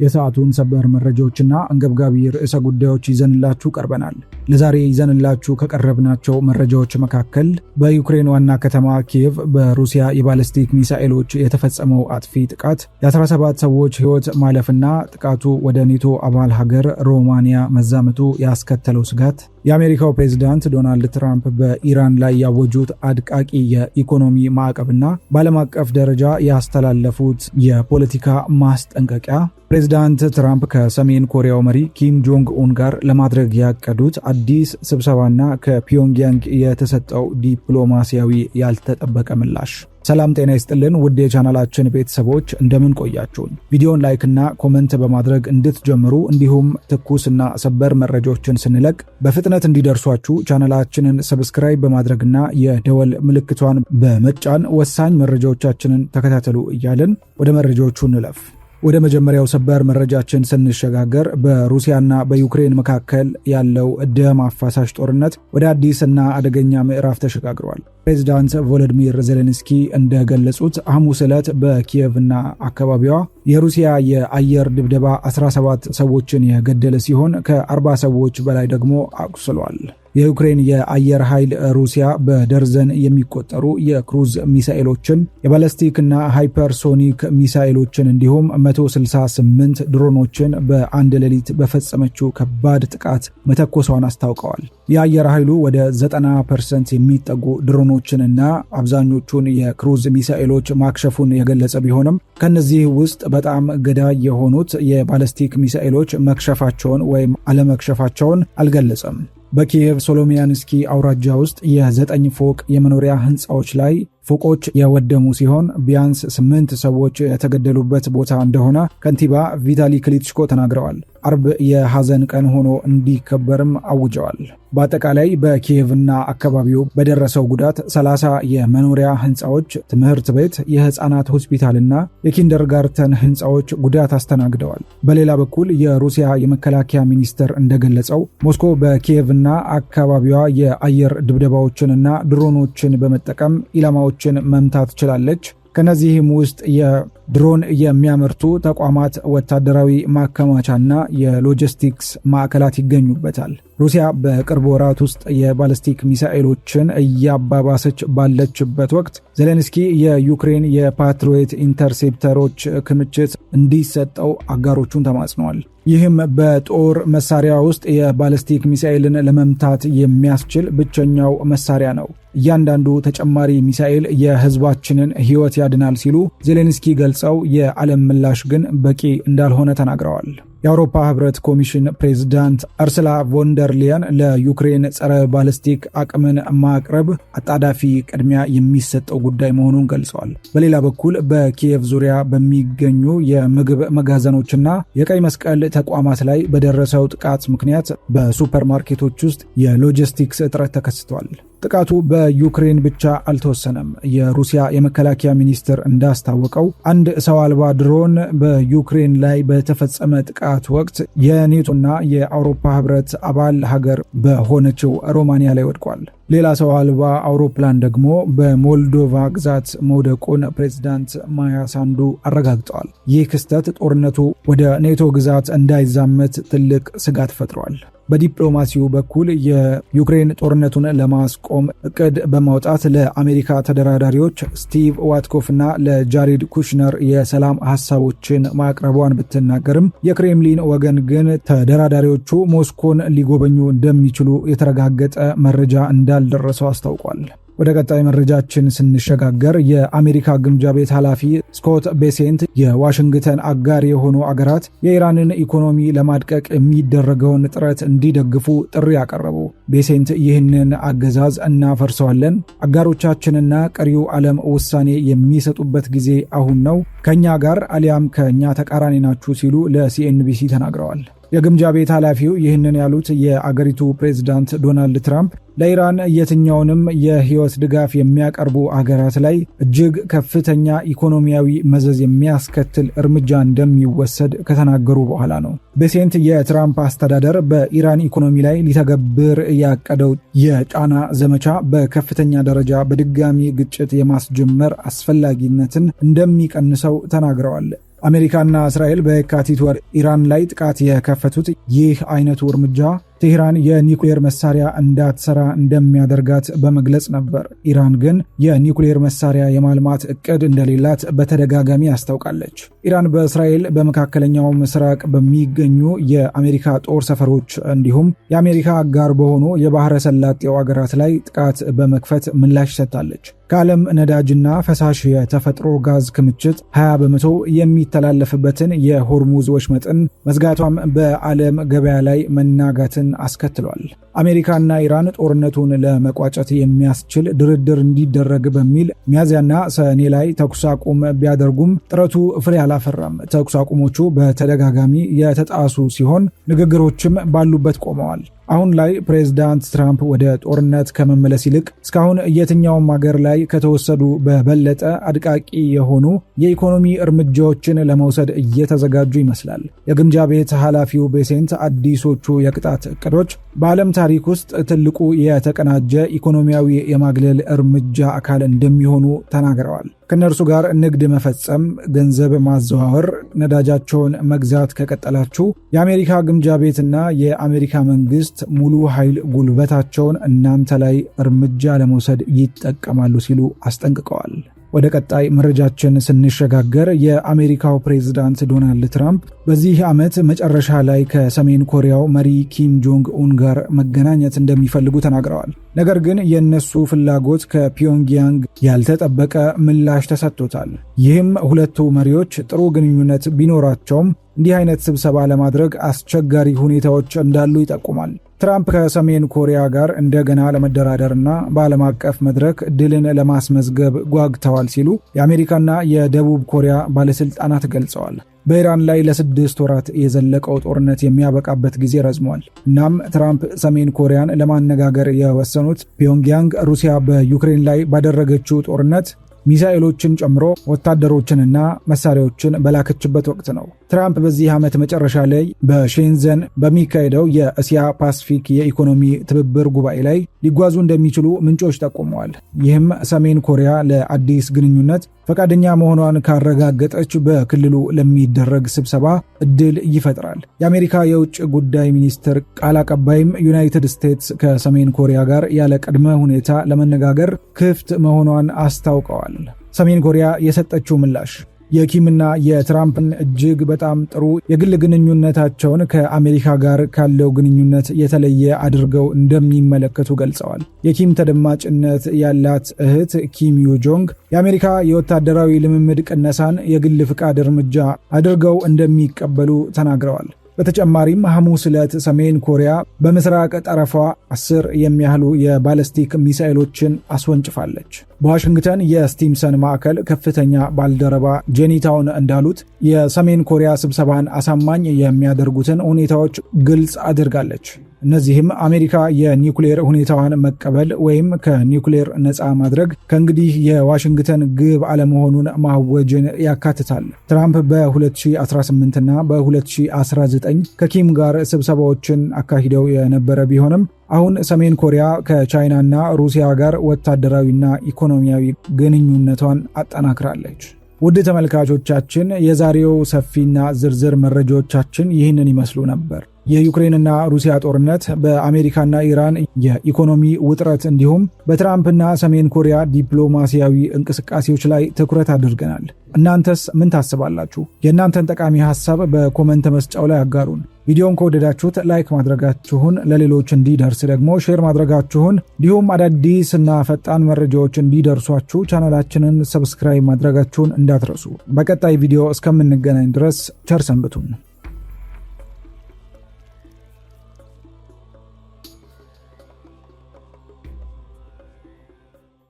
የሰዓቱን ሰበር መረጃዎችና አንገብጋቢ ርዕሰ ጉዳዮች ይዘንላችሁ ቀርበናል። ለዛሬ ይዘንላችሁ ከቀረብናቸው መረጃዎች መካከል በዩክሬን ዋና ከተማ ኪየቭ በሩሲያ የባሊስቲክ ሚሳኤሎች የተፈጸመው አጥፊ ጥቃት፣ የ17 ሰዎች ሕይወት ማለፍና ጥቃቱ ወደ ኔቶ አባል ሀገር ሮማኒያ መዛመቱ ያስከተለው ስጋት፣ የአሜሪካው ፕሬዝዳንት ዶናልድ ትራምፕ በኢራን ላይ ያወጁት አድቃቂ የኢኮኖሚ ማዕቀብና በዓለም አቀፍ ደረጃ ያስተላለፉት የፖለቲካ ማስጠንቀቂያ፣ ፕሬዝዳንት ትራምፕ ከሰሜን ኮሪያው መሪ ኪም ጆንግ ኡን ጋር ለማድረግ ያቀዱት አዲስ ስብሰባና ከፒዮንግያንግ የተሰጠው ዲፕሎማሲያዊ ያልተጠበቀ ምላሽ። ሰላም ጤና ይስጥልን ውድ የቻናላችን ቤተሰቦች እንደምን ቆያችሁን? ቪዲዮን ላይክና ኮመንት በማድረግ እንድትጀምሩ እንዲሁም ትኩስና ሰበር መረጃዎችን ስንለቅ በፍጥነት እንዲደርሷችሁ ቻናላችንን ሰብስክራይብ በማድረግና የደወል ምልክቷን በመጫን ወሳኝ መረጃዎቻችንን ተከታተሉ እያልን ወደ መረጃዎቹ እንለፍ። ወደ መጀመሪያው ሰበር መረጃችን ስንሸጋገር በሩሲያና በዩክሬን መካከል ያለው ደም አፋሳሽ ጦርነት ወደ አዲስና አደገኛ ምዕራፍ ተሸጋግሯል። ፕሬዝዳንት ቮሎዲሚር ዜሌንስኪ እንደገለጹት ሐሙስ ዕለት በኪየቭና አካባቢዋ የሩሲያ የአየር ድብደባ 17 ሰዎችን የገደለ ሲሆን ከ40 ሰዎች በላይ ደግሞ አቁስሏል። የዩክሬን የአየር ኃይል ሩሲያ በደርዘን የሚቆጠሩ የክሩዝ ሚሳኤሎችን፣ የባላስቲክና ሃይፐርሶኒክ ሚሳኤሎችን እንዲሁም 168 ድሮኖችን በአንድ ሌሊት በፈጸመችው ከባድ ጥቃት መተኮሷን አስታውቀዋል። የአየር ኃይሉ ወደ 90% የሚጠጉ ድሮኖችንና አብዛኞቹን የክሩዝ ሚሳኤሎች ማክሸፉን የገለጸ ቢሆንም ከነዚህ ውስጥ በጣም ገዳይ የሆኑት የባላስቲክ ሚሳኤሎች መክሸፋቸውን ወይም አለመክሸፋቸውን አልገለጸም። በኪየቭ ሶሎሚያንስኪ አውራጃ ውስጥ የ9 ፎቅ የመኖሪያ ህንፃዎች ላይ ፎቆች የወደሙ ሲሆን ቢያንስ 8 ሰዎች የተገደሉበት ቦታ እንደሆነ ከንቲባ ቪታሊ ክሊችኮ ተናግረዋል። አርብ የሐዘን ቀን ሆኖ እንዲከበርም አውጀዋል። በአጠቃላይ በኪየቭና አካባቢው በደረሰው ጉዳት 30 የመኖሪያ ህንፃዎች፣ ትምህርት ቤት፣ የህፃናት ሆስፒታልና የኪንደርጋርተን ህንፃዎች ጉዳት አስተናግደዋል። በሌላ በኩል የሩሲያ የመከላከያ ሚኒስቴር እንደገለጸው ሞስኮ በኪየቭና አካባቢዋ የአየር ድብደባዎችንና ድሮኖችን በመጠቀም ኢላማዎችን መምታት ችላለች። ከነዚህም ውስጥ የድሮን የሚያመርቱ ተቋማት፣ ወታደራዊ ማከማቻና የሎጂስቲክስ ማዕከላት ይገኙበታል። ሩሲያ በቅርብ ወራት ውስጥ የባሊስቲክ ሚሳኤሎችን እያባባሰች ባለችበት ወቅት ዜሌንስኪ የዩክሬን የፓትሪዮት ኢንተርሴፕተሮች ክምችት እንዲሰጠው አጋሮቹን ተማጽነዋል። ይህም በጦር መሳሪያ ውስጥ የባሊስቲክ ሚሳኤልን ለመምታት የሚያስችል ብቸኛው መሳሪያ ነው። እያንዳንዱ ተጨማሪ ሚሳኤል የህዝባችንን ህይወት ያድናል ሲሉ ዜሌንስኪ ገልጸው የዓለም ምላሽ ግን በቂ እንዳልሆነ ተናግረዋል። የአውሮፓ ህብረት ኮሚሽን ፕሬዝዳንት አርሰላ ቮንደርሊያን ለዩክሬን ጸረ ባሊስቲክ አቅምን ማቅረብ አጣዳፊ ቅድሚያ የሚሰጠው ጉዳይ መሆኑን ገልጸዋል። በሌላ በኩል በኪየቭ ዙሪያ በሚገኙ የምግብ መጋዘኖችና የቀይ መስቀል ተቋማት ላይ በደረሰው ጥቃት ምክንያት በሱፐርማርኬቶች ውስጥ የሎጂስቲክስ እጥረት ተከስቷል። ጥቃቱ በዩክሬን ብቻ አልተወሰነም። የሩሲያ የመከላከያ ሚኒስቴር እንዳስታወቀው አንድ ሰው አልባ ድሮን በዩክሬን ላይ በተፈጸመ ጥቃት ወቅት የኔቶና የአውሮፓ ህብረት አባል ሀገር በሆነችው ሮማኒያ ላይ ወድቋል። ሌላ ሰው አልባ አውሮፕላን ደግሞ በሞልዶቫ ግዛት መውደቁን ፕሬዝዳንት ማያ ሳንዱ አረጋግጠዋል። ይህ ክስተት ጦርነቱ ወደ ኔቶ ግዛት እንዳይዛመት ትልቅ ስጋት ፈጥሯል። በዲፕሎማሲው በኩል የዩክሬን ጦርነቱን ለማስቆም እቅድ በማውጣት ለአሜሪካ ተደራዳሪዎች ስቲቭ ዋትኮፍና ለጃሬድ ኩሽነር የሰላም ሐሳቦችን ማቅረቧን ብትናገርም የክሬምሊን ወገን ግን ተደራዳሪዎቹ ሞስኮን ሊጎበኙ እንደሚችሉ የተረጋገጠ መረጃ እንዳልደረሰው አስታውቋል። ወደ ቀጣይ መረጃችን ስንሸጋገር የአሜሪካ ግምጃ ቤት ኃላፊ ስኮት ቤሴንት የዋሽንግተን አጋር የሆኑ አገራት የኢራንን ኢኮኖሚ ለማድቀቅ የሚደረገውን ጥረት እንዲደግፉ ጥሪ ያቀረቡ። ቤሴንት ይህንን አገዛዝ እናፈርሰዋለን፣ አጋሮቻችንና ቀሪው ዓለም ውሳኔ የሚሰጡበት ጊዜ አሁን ነው፣ ከኛ ጋር አሊያም ከኛ ተቃራኒ ናችሁ ሲሉ ለሲኤንቢሲ ተናግረዋል። የግምጃ ቤት ኃላፊው ይህንን ያሉት የአገሪቱ ፕሬዝዳንት ዶናልድ ትራምፕ ለኢራን የትኛውንም የህይወት ድጋፍ የሚያቀርቡ አገራት ላይ እጅግ ከፍተኛ ኢኮኖሚያዊ መዘዝ የሚያስከትል እርምጃ እንደሚወሰድ ከተናገሩ በኋላ ነው። ቤሴንት የትራምፕ አስተዳደር በኢራን ኢኮኖሚ ላይ ሊተገብር ያቀደው የጫና ዘመቻ በከፍተኛ ደረጃ በድጋሚ ግጭት የማስጀመር አስፈላጊነትን እንደሚቀንሰው ተናግረዋል። አሜሪካና እስራኤል በየካቲት ወር ኢራን ላይ ጥቃት የከፈቱት ይህ አይነቱ እርምጃ ቴህራን የኒውክሌር መሳሪያ እንዳትሰራ እንደሚያደርጋት በመግለጽ ነበር። ኢራን ግን የኒውክሌር መሳሪያ የማልማት እቅድ እንደሌላት በተደጋጋሚ አስታውቃለች። ኢራን በእስራኤል በመካከለኛው ምስራቅ በሚገኙ የአሜሪካ ጦር ሰፈሮች እንዲሁም የአሜሪካ አጋር በሆኑ የባህረ ሰላጤው አገራት ላይ ጥቃት በመክፈት ምላሽ ሰጥታለች። ከዓለም ነዳጅና ፈሳሽ የተፈጥሮ ጋዝ ክምችት 20 በመቶ የሚተላለፍበትን የሆርሙዝ ወሽመጥን መዝጋቷም በዓለም ገበያ ላይ መናጋትን አስከትሏል። አሜሪካና ኢራን ጦርነቱን ለመቋጨት የሚያስችል ድርድር እንዲደረግ በሚል ሚያዝያና ሰኔ ላይ ተኩስ አቁም ቢያደርጉም ጥረቱ ፍሬ አላፈራም። ተኩስ አቁሞቹ በተደጋጋሚ የተጣሱ ሲሆን ንግግሮችም ባሉበት ቆመዋል። አሁን ላይ ፕሬዝዳንት ትራምፕ ወደ ጦርነት ከመመለስ ይልቅ እስካሁን የትኛውም ሀገር ላይ ከተወሰዱ በበለጠ አድቃቂ የሆኑ የኢኮኖሚ እርምጃዎችን ለመውሰድ እየተዘጋጁ ይመስላል። የግምጃ ቤት ኃላፊው ቤሴንት አዲሶቹ የቅጣት እቅዶች በዓለም ታሪክ ውስጥ ትልቁ የተቀናጀ ኢኮኖሚያዊ የማግለል እርምጃ አካል እንደሚሆኑ ተናግረዋል። ከነርሱ ጋር ንግድ መፈጸም፣ ገንዘብ ማዘዋወር፣ ነዳጃቸውን መግዛት ከቀጠላችሁ የአሜሪካ ግምጃ ቤትና የአሜሪካ መንግስት ሙሉ ኃይል ጉልበታቸውን እናንተ ላይ እርምጃ ለመውሰድ ይጠቀማሉ ሲሉ አስጠንቅቀዋል። ወደ ቀጣይ መረጃችን ስንሸጋገር የአሜሪካው ፕሬዝዳንት ዶናልድ ትራምፕ በዚህ ዓመት መጨረሻ ላይ ከሰሜን ኮሪያው መሪ ኪም ጆንግ ኡን ጋር መገናኘት እንደሚፈልጉ ተናግረዋል። ነገር ግን የእነሱ ፍላጎት ከፒዮንግያንግ ያልተጠበቀ ምላሽ ተሰጥቶታል። ይህም ሁለቱ መሪዎች ጥሩ ግንኙነት ቢኖራቸውም እንዲህ አይነት ስብሰባ ለማድረግ አስቸጋሪ ሁኔታዎች እንዳሉ ይጠቁማል። ትራምፕ ከሰሜን ኮሪያ ጋር እንደገና ለመደራደርና በዓለም አቀፍ መድረክ ድልን ለማስመዝገብ ጓግተዋል ሲሉ የአሜሪካና የደቡብ ኮሪያ ባለስልጣናት ገልጸዋል። በኢራን ላይ ለ6 ወራት የዘለቀው ጦርነት የሚያበቃበት ጊዜ ረዝሟል። እናም ትራምፕ ሰሜን ኮሪያን ለማነጋገር የወሰኑት ፒዮንግያንግ ሩሲያ በዩክሬን ላይ ባደረገችው ጦርነት ሚሳኤሎችን ጨምሮ ወታደሮችንና መሳሪያዎችን በላከችበት ወቅት ነው። ትራምፕ በዚህ ዓመት መጨረሻ ላይ በሼንዘን በሚካሄደው የእስያ ፓሲፊክ የኢኮኖሚ ትብብር ጉባኤ ላይ ሊጓዙ እንደሚችሉ ምንጮች ጠቁመዋል። ይህም ሰሜን ኮሪያ ለአዲስ ግንኙነት ፈቃደኛ መሆኗን ካረጋገጠች በክልሉ ለሚደረግ ስብሰባ እድል ይፈጥራል። የአሜሪካ የውጭ ጉዳይ ሚኒስትር ቃል አቀባይም ዩናይትድ ስቴትስ ከሰሜን ኮሪያ ጋር ያለ ቅድመ ሁኔታ ለመነጋገር ክፍት መሆኗን አስታውቀዋል። ሰሜን ኮሪያ የሰጠችው ምላሽ የኪምና የትራምፕን እጅግ በጣም ጥሩ የግል ግንኙነታቸውን ከአሜሪካ ጋር ካለው ግንኙነት የተለየ አድርገው እንደሚመለከቱ ገልጸዋል። የኪም ተደማጭነት ያላት እህት ኪም ዩ ጆንግ የአሜሪካ የወታደራዊ ልምምድ ቅነሳን የግል ፍቃድ እርምጃ አድርገው እንደሚቀበሉ ተናግረዋል። በተጨማሪም ሐሙስ ዕለት ሰሜን ኮሪያ በምስራቅ ጠረፏ 10 የሚያህሉ የባለስቲክ ሚሳኤሎችን አስወንጭፋለች። በዋሽንግተን የስቲምሰን ማዕከል ከፍተኛ ባልደረባ ጄኒታውን እንዳሉት የሰሜን ኮሪያ ስብሰባን አሳማኝ የሚያደርጉትን ሁኔታዎች ግልጽ አድርጋለች። እነዚህም አሜሪካ የኒውክሌር ሁኔታዋን መቀበል ወይም ከኒውክሌር ነፃ ማድረግ ከእንግዲህ የዋሽንግተን ግብ አለመሆኑን ማወጅን ያካትታል። ትራምፕ በ2018 እና በ2019 ከኪም ጋር ስብሰባዎችን አካሂደው የነበረ ቢሆንም አሁን ሰሜን ኮሪያ ከቻይናና ሩሲያ ጋር ወታደራዊና ኢኮኖሚያዊ ግንኙነቷን አጠናክራለች። ውድ ተመልካቾቻችን የዛሬው ሰፊና ዝርዝር መረጃዎቻችን ይህንን ይመስሉ ነበር። የዩክሬንና ሩሲያ ጦርነት፣ በአሜሪካና ኢራን የኢኮኖሚ ውጥረት እንዲሁም በትራምፕና ሰሜን ኮሪያ ዲፕሎማሲያዊ እንቅስቃሴዎች ላይ ትኩረት አድርገናል። እናንተስ ምን ታስባላችሁ? የእናንተን ጠቃሚ ሐሳብ በኮመንት መስጫው ላይ አጋሩን። ቪዲዮን ከወደዳችሁት ላይክ ማድረጋችሁን፣ ለሌሎች እንዲደርስ ደግሞ ሼር ማድረጋችሁን፣ እንዲሁም አዳዲስና ፈጣን መረጃዎች እንዲደርሷችሁ ቻናላችንን ሰብስክራይብ ማድረጋችሁን እንዳትረሱ። በቀጣይ ቪዲዮ እስከምንገናኝ ድረስ ቸር ሰንብቱን።